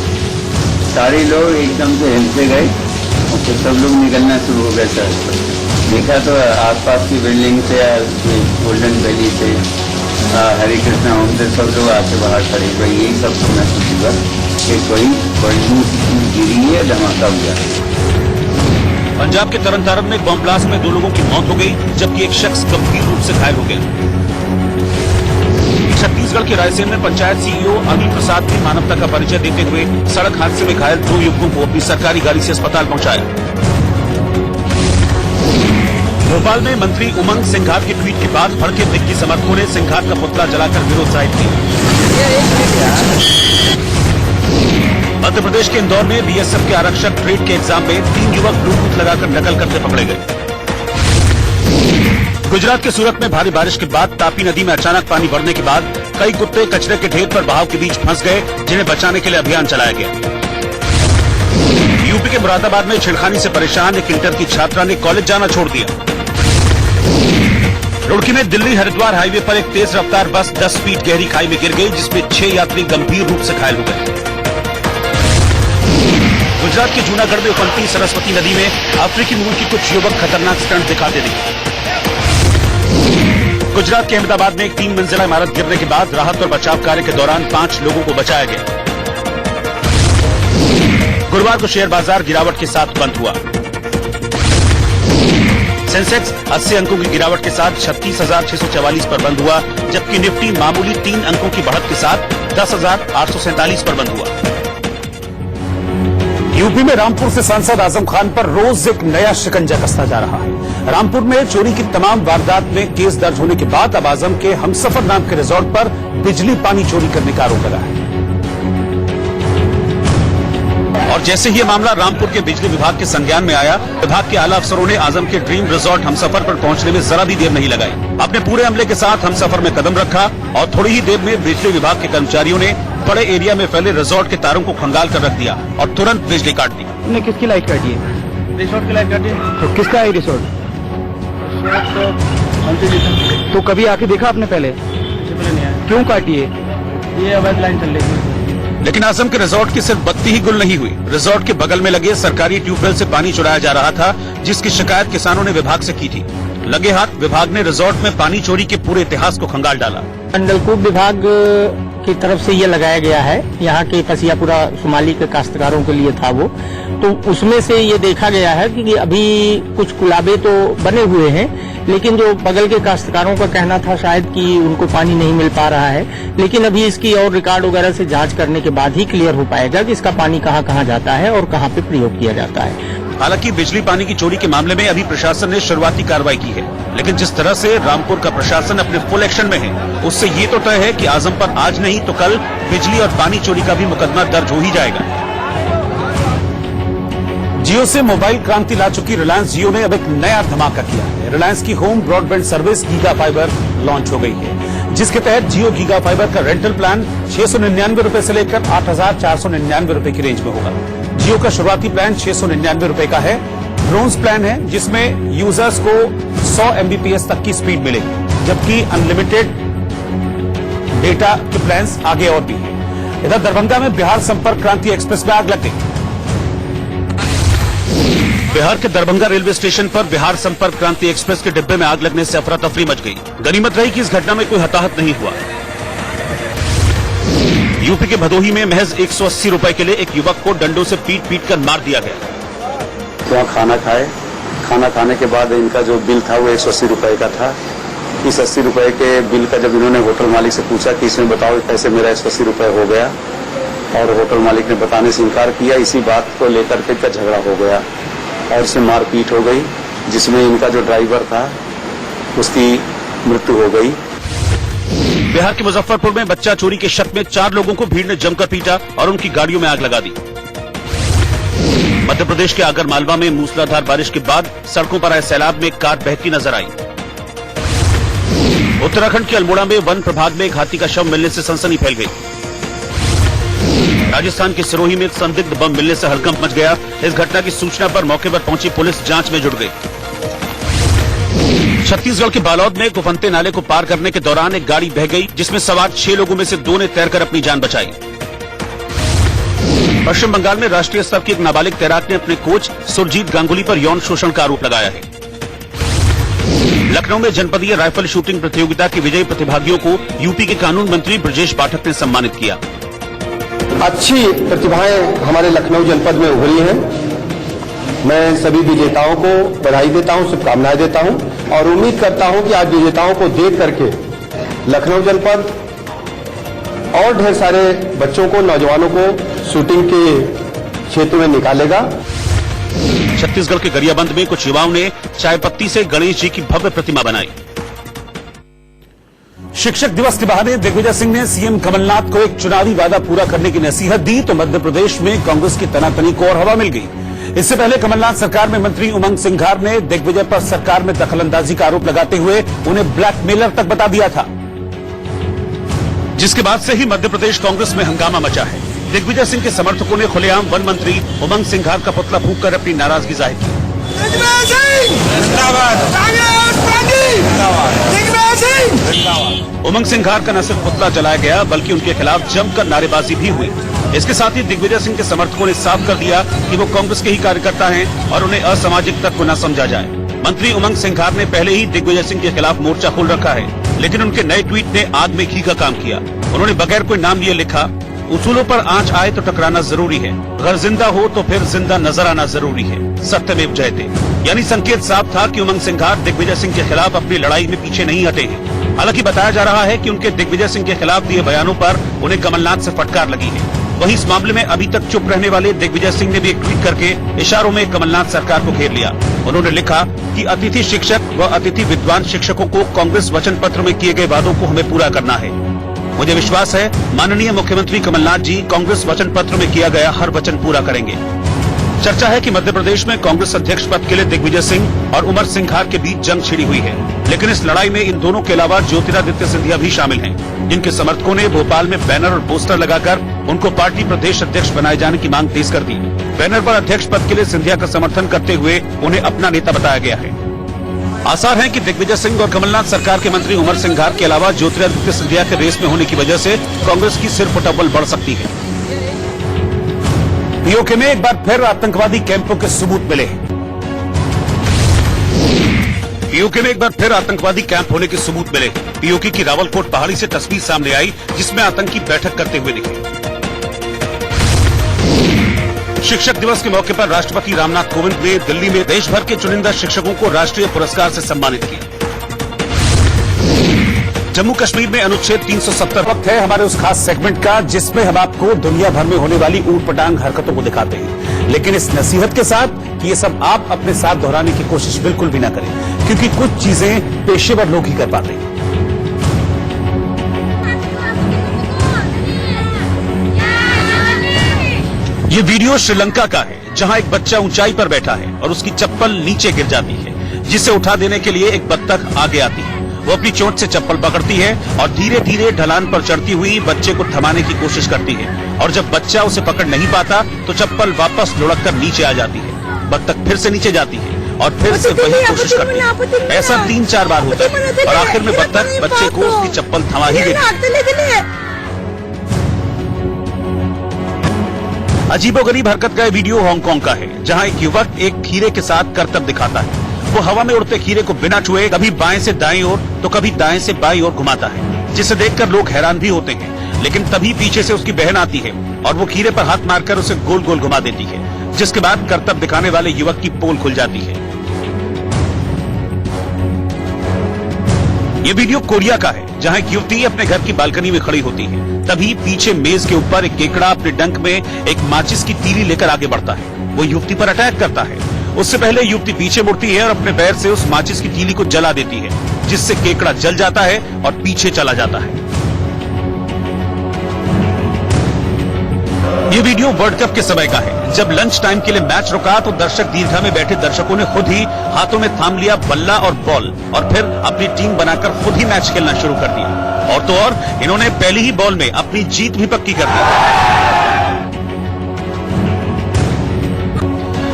सारे लोग एकदम से हिलते गए और फिर सब लोग निकलना शुरू हो गए सड़क पर। देखा तो आसपास की बिल्डिंग से, गोल्डन वैली से, हरे कृष्णा होम से सब लोग आके बाहर खड़े हुए। यही सब महसूस हुआ कि कोई बड़ी गिरी है, धमाका हुआ। पंजाब के तरन तारण में बम ब्लास्ट में 2 लोगों की मौत हो गई, जबकि एक शख्स गंभीर रूप से घायल हो गया। छत्तीसगढ़ के रायसेन में पंचायत सीईओ अनिल प्रसाद ने मानवता का परिचय देते हुए सड़क हादसे में घायल 2 युवकों को अपनी सरकारी गाड़ी से अस्पताल पहुंचाया। भोपाल में मंत्री उमंग सिंघार के ट्वीट के बाद भड़के दिग्गी समर्थकों ने सिंघार का पुतला जलाकर विरोध जाहिर किया। मध्य प्रदेश के इंदौर में बीएसएफ के आरक्षक ट्रेड के एग्जाम में 3 युवक ब्लूटूथ लगाकर नकल करते पकड़े गए। गुजरात के सूरत में भारी बारिश के बाद तापी नदी में अचानक पानी बढ़ने के बाद कई कुत्ते कचरे के ढेर पर बहाव के बीच फंस गए, जिन्हें बचाने के लिए अभियान चलाया गया। यूपी के मुरादाबाद में छेड़खानी से परेशान एक इंटर की छात्रा ने कॉलेज जाना छोड़ दिया। रुड़की में दिल्ली हरिद्वार हाईवे पर एक तेज रफ्तार बस 10 फीट गहरी खाई में गिर गई, जिसमें 6 यात्री गंभीर रूप से घायल हो गए। गुजरात के जूनागढ़ में उफनती सरस्वती नदी में अफ्रीकी मूल की कुछ युवक खतरनाक स्टंट दिखाते दिखे। गुजरात के अहमदाबाद में एक 3 मंजिला इमारत गिरने के बाद राहत और बचाव कार्य के दौरान 5 लोगों को बचाया गया। गुरुवार को शेयर बाजार गिरावट के साथ बंद हुआ। सेंसेक्स 80 अंकों की गिरावट के साथ 36,644 पर बंद हुआ, जबकि निफ्टी मामूली 3 अंकों की बढ़त के साथ 10,847 पर बंद हुआ। यूपी में रामपुर से सांसद आजम खान पर रोज एक नया शिकंजा कसता जा रहा है। रामपुर में चोरी की तमाम वारदात में केस दर्ज होने के बाद अब आजम के हमसफर नाम के रिजॉर्ट पर बिजली पानी चोरी करने का आरोप लगा है। और जैसे ही यह मामला रामपुर के बिजली विभाग के संज्ञान में आया, विभाग के आला अफसरों ने आजम के ड्रीम रिजॉर्ट हमसफर पर पहुंचने में जरा भी देर नहीं लगाई। अपने पूरे अमले के साथ हमसफर में कदम रखा और थोड़ी ही देर में बिजली विभाग के कर्मचारियों ने बड़े एरिया में फैले रिजॉर्ट के तारों को खंगाल कर रख दिया और तुरंत बिजली काट दी। तुमने किसकी लाइट काटी है? रिजॉर्ट की लाइट काटी है। तो किसका है रिसोर्ट? तो कभी आके देखा आपने पहले? नहीं आया। क्यों काटी है? ये अवैध लाइन चल रही थी। लेकिन आजम के रिजॉर्ट की सिर्फ बत्ती ही गुल नहीं हुई। रिजॉर्ट के बगल में लगे सरकारी ट्यूबवेल से पानी चुराया जा रहा था, जिसकी शिकायत किसानों ने विभाग से की थी। लगे हाथ विभाग ने रिजॉर्ट में पानी चोरी के पूरे इतिहास को खंगाल डाला। नलकूप विभाग की तरफ से ये लगाया गया है, यहाँ के पसियापुरा शुमाली के काश्तकारों के लिए था वो, तो उसमें से ये देखा गया है कि अभी कुछ कुलाबे तो बने हुए हैं, लेकिन जो बगल के काश्तकारों का कहना था शायद कि उनको पानी नहीं मिल पा रहा है, लेकिन अभी इसकी और रिकॉर्ड वगैरह से जांच करने के बाद ही क्लियर हो पाएगा कि इसका पानी कहाँ कहाँ जाता है और कहाँ पे प्रयोग किया जाता है। हालांकि बिजली पानी की चोरी के मामले में अभी प्रशासन ने शुरुआती कार्रवाई की है, लेकिन जिस तरह से रामपुर का प्रशासन अपने फुल एक्शन में है, उससे ये तो तय है कि आजम पर आज नहीं तो कल बिजली और पानी चोरी का भी मुकदमा दर्ज हो ही जाएगा। जियो से मोबाइल क्रांति ला चुकी रिलायंस जियो ने अब एक नया धमाका किया है। रिलायंस की home broadband service giga fibre launch हो गई है, जिसके तहत जियो गीगा फाइबर का रेंटल प्लान 699 रुपए से लेकर 8,499 रुपए की रेंज में होगा। जियो का शुरुआती प्लान 699 रुपए का है। ब्रोंज प्लान है, जिसमें यूजर्स को 100 MBPS तक की स्पीड मिलेगी, जबकि अनलिमिटेड डेटा के प्लान्स आगे और भी है। इधर दरभंगा में बिहार संपर्क क्रांति एक्सप्रेस में आग लग गई। बिहार के दरभंगा रेलवे स्टेशन पर बिहार संपर्क क्रांति एक्सप्रेस के डिब्बे में आग लगने से अफरा तफरी मच गई। गनीमत रही कि इस घटना में कोई हताहत नहीं हुआ। यूपी के भदोही में महज 180 रुपए के लिए एक युवक को डंडों से पीट कर मार दिया गया। वहाँ खाना खाए, खाना खाने के बाद इनका जो बिल था वो 180 रुपए का था। इस 80 रुपए के बिल का जब इन्होंने होटल मालिक से पूछा कि इसमें बताओ कैसे मेरा 180 रुपए हो गया, और होटल मालिक ने बताने से इनकार किया। इसी बात को लेकर के इनका झगड़ा हो गया और इसमें मारपीट हो गई, जिसमें इनका जो ड्राइवर था उसकी मृत्यु हो गई। बिहार के मुजफ्फरपुर में बच्चा चोरी के शक में 4 लोगों को भीड़ ने जमकर पीटा और उनकी गाड़ियों में आग लगा दी। मध्य प्रदेश के आगर मालवा में मूसलाधार बारिश के बाद सड़कों पर आए सैलाब में कार बहती नजर आई। उत्तराखंड के अल्मोड़ा में वन प्रभाग में एक हाथी का शव मिलने से सनसनी फैल गई। राजस्थान के सिरोही में एक संदिग्ध बम मिलने से हड़कंप मच गया। इस घटना की सूचना पर मौके पर पहुंची पुलिस जांच में जुट गई। छत्तीसगढ़ के बालोद में कुफंते नाले को पार करने के दौरान एक गाड़ी बह गई, जिसमें सवार 6 लोगों में से 2 ने तैरकर अपनी जान बचाई। पश्चिम बंगाल में राष्ट्रीय स्तर की एक नाबालिग तैराक ने अपने कोच सुरजीत गांगुली पर यौन शोषण का आरोप लगाया है। लखनऊ में जनपदीय राइफल शूटिंग प्रतियोगिता के विजयी प्रतिभागियों को यूपी के कानून मंत्री ब्रजेश पाठक ने सम्मानित किया। अच्छी प्रतिभाएं हमारे लखनऊ जनपद में उभरी हैं। मैं सभी विजेताओं को बधाई देता हूं, शुभकामनाएं देता हूं और उम्मीद करता हूं कि आज विजेताओं को देख करके लखनऊ जनपद और ढेर सारे बच्चों को, नौजवानों को शूटिंग के क्षेत्र में निकालेगा। छत्तीसगढ़ के गरियाबंद में कुछ युवाओं ने चाय पत्ती से गणेश जी की भव्य प्रतिमा बनाई। शिक्षक दिवस के बहाने दिग्विजय सिंह ने सीएम कमलनाथ को एक चुनावी वादा पूरा करने की नसीहत दी, तो मध्य प्रदेश में कांग्रेस की तनातनी को और हवा मिल गई। इससे पहले कमलनाथ सरकार में मंत्री उमंग सिंघार ने दिग्विजय पर सरकार में दखलंदाजी का आरोप लगाते हुए उन्हें ब्लैकमेलर तक बता दिया था, जिसके बाद से ही मध्य प्रदेश कांग्रेस में हंगामा मचा है। दिग्विजय सिंह के समर्थकों ने खुलेआम वन मंत्री उमंग सिंघार का पुतला फूंक कर अपनी नाराजगी जाहिर की। उमंग सिंघार का न सिर्फ पुतला जलाया गया बल्कि उनके खिलाफ जमकर नारेबाजी भी हुई। इसके साथ ही दिग्विजय सिंह के समर्थकों ने साफ कर दिया कि वो कांग्रेस के ही कार्यकर्ता हैं और उन्हें असामाजिक तत्व न समझा जाए। मंत्री उमंग सिंघार ने पहले ही दिग्विजय सिंह के खिलाफ मोर्चा खोल रखा है, लेकिन उनके नए ट्वीट ने आग में घी का काम किया। उन्होंने बगैर कोई नाम लिए लिखा, उसूलों पर आंच आए तो टकराना जरूरी है, अगर जिंदा हो तो फिर जिंदा नजर आना जरूरी है, सत्यमेव जयते। यानी संकेत साफ था कि उमंग सिंघार दिग्विजय सिंह के खिलाफ अपनी लड़ाई में पीछे नहीं हटे हैं। हालांकि बताया जा रहा है कि उनके दिग्विजय सिंह के खिलाफ दिए बयानों पर उन्हें कमलनाथ से फटकार लगी है। वहीं इस मामले में अभी तक चुप रहने वाले दिग्विजय सिंह ने भी एक ट्वीट करके इशारों में कमलनाथ सरकार को घेर लिया। उन्होंने लिखा कि अतिथि शिक्षक व अतिथि विद्वान शिक्षकों को कांग्रेस वचन पत्र में किए गए वादों को हमें पूरा करना है। मुझे विश्वास है माननीय मुख्यमंत्री कमलनाथ जी कांग्रेस वचन पत्र में किया गया हर वचन पूरा करेंगे। चर्चा है कि मध्य प्रदेश में कांग्रेस अध्यक्ष पद के लिए दिग्विजय सिंह और उमंग सिंघार के बीच जंग छिड़ी हुई है, लेकिन इस लड़ाई में इन दोनों के अलावा ज्योतिरादित्य सिंधिया भी शामिल हैं, जिनके समर्थकों ने भोपाल में बैनर और पोस्टर लगाकर उनको पार्टी प्रदेश अध्यक्ष बनाए जाने की मांग तेज कर दी। बैनर पर अध्यक्ष पद के लिए सिंधिया का समर्थन करते हुए उन्हें अपना नेता बताया गया है। आसार है कि दिग्विजय सिंह और कमलनाथ सरकार के मंत्री उमंग सिंघार के अलावा ज्योतिरादित्य सिंधिया के रेस में होने की वजह से कांग्रेस की सिरफुटअव्वल बढ़ सकती है। पीओके में एक बार फिर आतंकवादी कैंपों के सबूत मिले। पीओके में एक बार फिर आतंकवादी कैंप होने के सबूत मिले। पीओके की रावलकोट पहाड़ी से तस्वीर सामने आई, जिसमें आतंकी बैठक करते हुए दिखे। शिक्षक दिवस के मौके पर राष्ट्रपति रामनाथ कोविंद ने दिल्ली में देश भर के चुनिंदा शिक्षकों को राष्ट्रीय पुरस्कार से सम्मानित किया। जम्मू कश्मीर में अनुच्छेद 370 वक्त है हमारे उस खास सेगमेंट का जिसमें हम आपको दुनिया भर में होने वाली ऊटपटांग हरकतों को दिखाते हैं, लेकिन इस नसीहत के साथ कि ये सब आप अपने साथ दोहराने की कोशिश बिल्कुल भी ना करें, क्योंकि कुछ चीजें पेशेवर लोग ही कर पाते हैं। ये वीडियो श्रीलंका का है, जहां एक बच्चा ऊंचाई पर बैठा है और उसकी चप्पल नीचे गिर जाती है, जिसे उठा देने के लिए एक बत्तख आगे आती है। वो अपनी चोट से चप्पल पकड़ती है और धीरे धीरे ढलान पर चढ़ती हुई बच्चे को थमाने की कोशिश करती है, और जब बच्चा उसे पकड़ नहीं पाता तो चप्पल वापस लुढ़क कर नीचे आ जाती है। बत्तख फिर से नीचे जाती है और फिर से वही कोशिश करती है। ऐसा 3-4 बार होता है और आखिर में बत्तख बच्चे को उसकी चप्पल थमा ही देती है। अजीबोगरीब हरकत का वीडियो हांगकांग का है, जहां एक युवक एक खीरे के साथ करतब दिखाता है। वो हवा में उड़ते खीरे को बिना छुए कभी बाएं से दाएं ओर तो कभी दाएं से बाईं ओर घुमाता है, जिसे देखकर लोग हैरान भी होते हैं। लेकिन तभी पीछे से उसकी बहन आती है और वो खीरे पर हाथ मारकर उसे गोल गोल घुमा देती है, जिसके बाद करतब दिखाने वाले युवक की पोल खुल जाती है। ये वीडियो कोरिया का है, जहां एक युवती अपने घर की बालकनी में खड़ी होती है। तभी पीछे मेज के ऊपर एक केकड़ा अपने डंक में एक माचिस की तीली लेकर आगे बढ़ता है। वो युवती पर अटैक करता है। उससे पहले युवती पीछे मुड़ती है और अपने पैर से उस माचिस की तीली को जला देती है, जिससे केकड़ा जल जाता है और पीछे चला जाता है। ये वीडियो वर्ल्ड कप के समय का है, जब लंच टाइम के लिए मैच रुका तो दर्शक दीर्घा में बैठे दर्शकों ने खुद ही हाथों में थाम लिया बल्ला और बॉल और फिर अपनी टीम बनाकर खुद ही मैच खेलना शुरू कर दिया। और तो और इन्होंने पहली ही बॉल में अपनी जीत भी पक्की कर दी।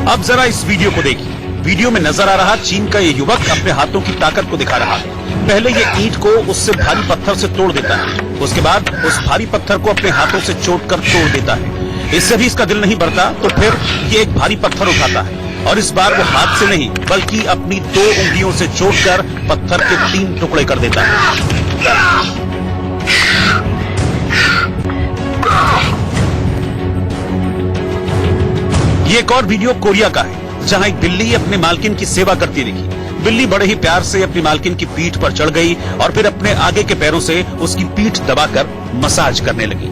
अब जरा इस वीडियो को देखिए। वीडियो में नजर आ रहा चीन का ये युवक अपने हाथों की ताकत को दिखा रहा है। पहले ये ईंट को उससे भारी पत्थर से तोड़ देता है, उसके बाद उस भारी पत्थर को अपने हाथों से चोटकर तोड़ देता है। इससे भी इसका दिल नहीं भरता तो फिर ये एक भारी पत्थर उठाता है और इस बार वो हाथ से नहीं बल्कि अपनी 2 उंगलियों से चोटकर पत्थर के 3 टुकड़े कर देता है। ये एक और वीडियो कोरिया का है, जहां एक बिल्ली अपने मालकिन की सेवा करती दिखी। बिल्ली बड़े ही प्यार से अपनी मालकिन की पीठ पर चढ़ गई और फिर अपने आगे के पैरों से उसकी पीठ दबाकर मसाज करने लगी।